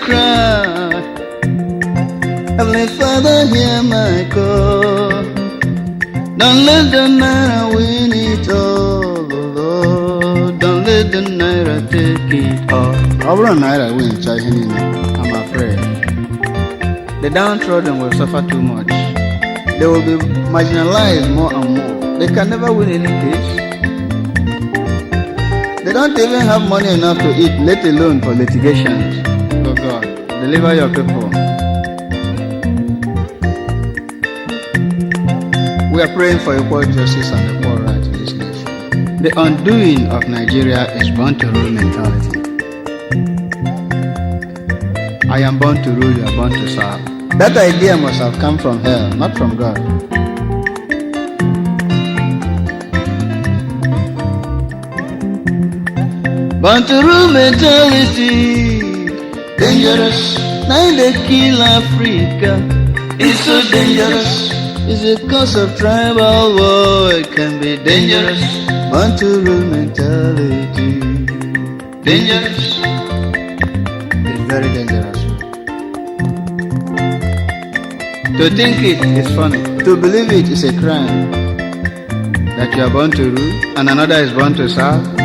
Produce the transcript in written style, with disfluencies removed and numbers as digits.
cry. Heavenly Father, hear my call. Don't let the naira win it all, oh Lord. Don't let the naira take it all. Our naira win, I'm afraid. The downtrodden will suffer too much. They will be marginalized more and more. They can never win any case. They don't even have money enough to eat, let alone for litigations. Oh God, deliver your people. We are praying for equal justice and equal rights in this nation. The undoing of Nigeria is born to rule mentality. I am born to rule, you are born to serve. That idea must have come from hell, not from God. Born to rule mentality, dangerous. Now they kill Africa. It's so dangerous. It's a cause of tribal war. It can be dangerous. Born to rule mentality, dangerous. It's very dangerous. To think it is funny. To believe it is a crime. That you are born to rule and another is born to serve.